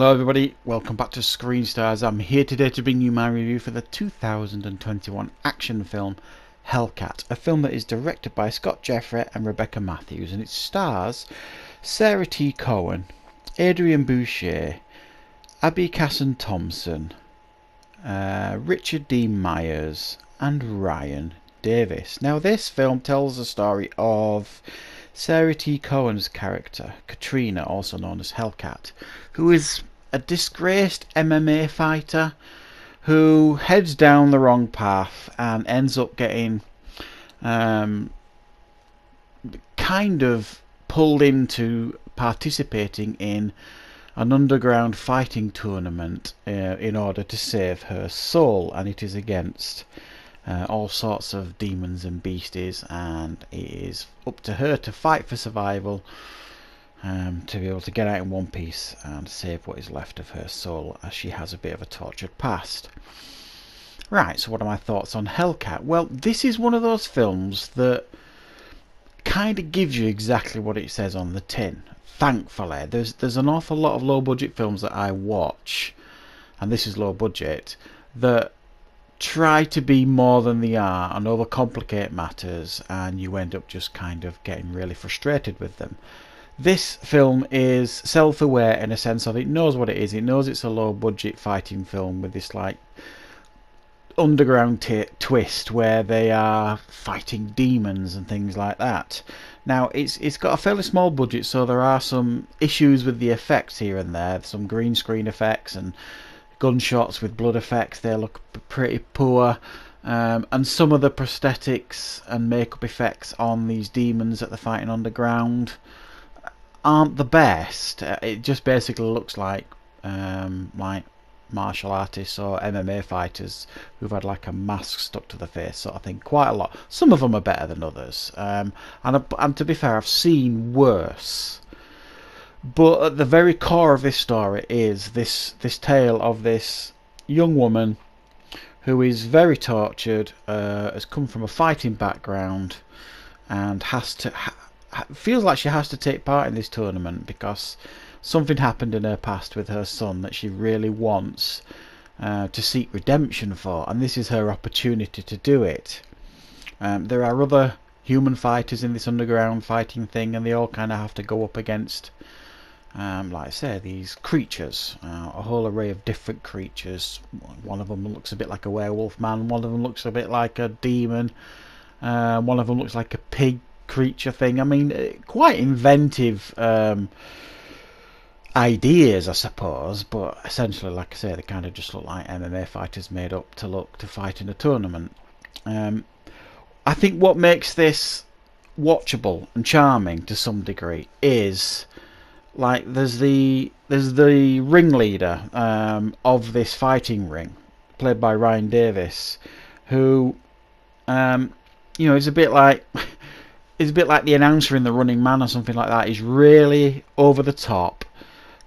Hello everybody, welcome back to Screen Stars. I'm here today to bring you my review for the 2021 action film HellKat, a film that is directed by Scott Jeffrey and Rebecca Matthews, and it stars Sarah T. Cohen, Adrian Boucher, Abby Casson-Thompson, Richard D. Myers and Ryan Davis. Now this film tells the story of Sarah T. Cohen's character, Katrina, also known as HellKat, who is a disgraced MMA fighter who heads down the wrong path and ends up getting kind of pulled into participating in an underground fighting tournament in order to save her soul, and it is against all sorts of demons and beasties, and it is up to her to fight for survival, to be able to get out in one piece and save what is left of her soul, as she has a bit of a tortured past. Right, so what are my thoughts on HellKat? Well, this is one of those films that kind of gives you exactly what it says on the tin. Thankfully, there's an awful lot of low budget films that I watch, and this is low budget, that try to be more than they are and overcomplicate matters, and you end up just kind of getting really frustrated with them. This film is self-aware in a sense of it knows what it is. It knows it's a low budget fighting film with this like underground twist where they are fighting demons and things like that. Now it's got a fairly small budget, so there are some issues with the effects here and there, some green screen effects and gunshots with blood effects. They look pretty poor, and some of the prosthetics and makeup effects on these demons that they're fighting underground aren't the best. It just basically looks like martial artists or MMA fighters who've had like a mask stuck to the face sort of thing, quite a lot. Some of them are better than others, and to be fair, I've seen worse. But at the very core of this story is this tale of this young woman who is very tortured, has come from a fighting background, and feels like she has to take part in this tournament because something happened in her past with her son that she really wants to seek redemption for, and this is her opportunity to do it. There are other human fighters in this underground fighting thing, and they all kind of have to go up against like I say, these creatures, a whole array of different creatures. One of them looks a bit like a werewolf man, one of them looks a bit like a demon, one of them looks like a pig creature thing. I mean, quite inventive ideas, I suppose, but essentially, like I say, they kind of just look like MMA fighters made up to fight in a tournament. I think what makes this watchable and charming to some degree is, like, there's the ringleader of this fighting ring, played by Ryan Davis, who you know, is a bit like the announcer in The Running Man or something like that. He's really over the top,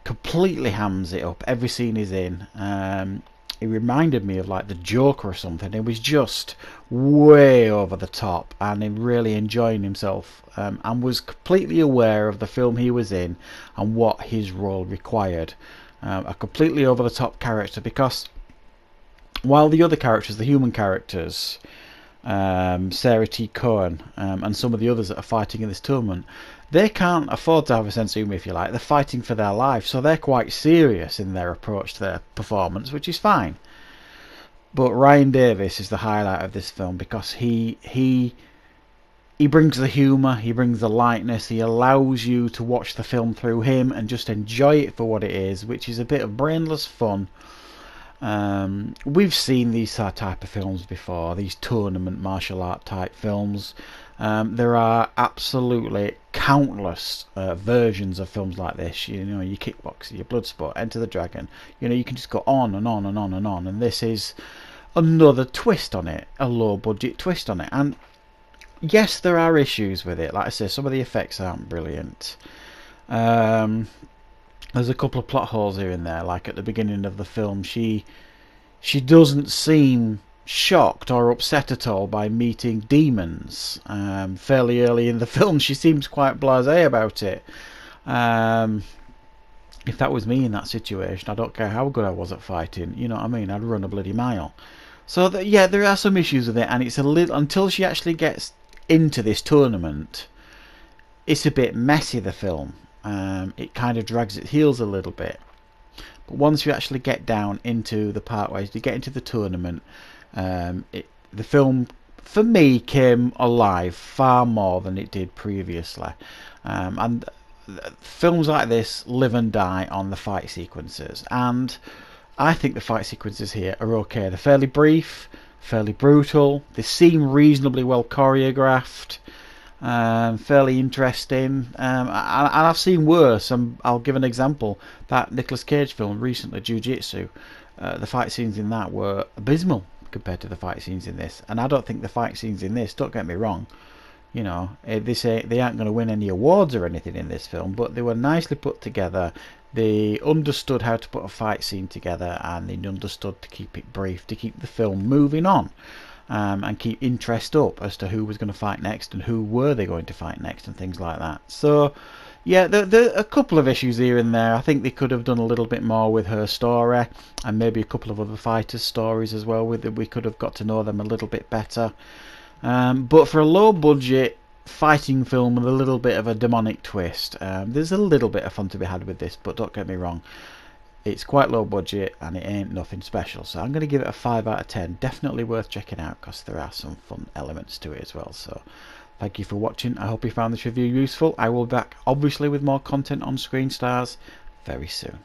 completely hams it up every scene he's in. He reminded me of like the Joker or something. It was just way over the top, and him really enjoying himself, and was completely aware of the film he was in and what his role required. A completely over the top character, because while the other characters, the human characters, Sarah T. Cohen, and some of the others that are fighting in this tournament, they can't afford to have a sense of humour, if you like. They're fighting for their life, so they're quite serious in their approach to their performance, which is fine. But Ryan Davis is the highlight of this film, because he brings the humour, he brings the lightness, he allows you to watch the film through him and just enjoy it for what it is, which is a bit of brainless fun. We've seen these type of films before, these tournament martial art type films. There are absolutely countless versions of films like this. You know, your Kickboxer, your Bloodsport, Enter the Dragon. You know, you can just go on and on and on and on. And this is another twist on it, a low budget twist on it. And yes, there are issues with it. Like I say, some of the effects aren't brilliant. There's a couple of plot holes here and there. Like at the beginning of the film, she doesn't seem shocked or upset at all by meeting demons. Fairly early in the film, she seems quite blasé about it. if that was me in that situation, I don't care how good I was at fighting, you know what I mean, I'd run a bloody mile. So yeah, there are some issues with it, and it's a little, until she actually gets into this tournament, it's a bit messy, the film. It kind of drags its heels a little bit. But once you actually get down into the part where you get into the tournament, the film, for me, came alive far more than it did previously. And films like this live and die on the fight sequences, and I think the fight sequences here are okay. They're fairly brief, fairly brutal, they seem reasonably well choreographed, fairly interesting, and I've seen worse. I'll give an example. That Nicolas Cage film recently, Jiu-Jitsu, the fight scenes in that were abysmal compared to the fight scenes in this, and I don't think the fight scenes in this, don't get me wrong, you know, they say they aren't going to win any awards or anything in this film, but they were nicely put together. They understood how to put a fight scene together, and they understood to keep it brief, to keep the film moving on, and keep interest up as to who was going to fight next and who were they going to fight next and things like that. So yeah, there are a couple of issues here and there. I think they could have done a little bit more with her story, and maybe a couple of other fighters' stories as well. We could have got to know them a little bit better. But for a low budget fighting film with a little bit of a demonic twist, there's a little bit of fun to be had with this, but don't get me wrong, it's quite low budget and it ain't nothing special. So I'm going to give it a 5 out of 10. Definitely worth checking out because there are some fun elements to it as well. So thank you for watching. I hope you found this review useful. I will be back obviously with more content on Screen Stars very soon.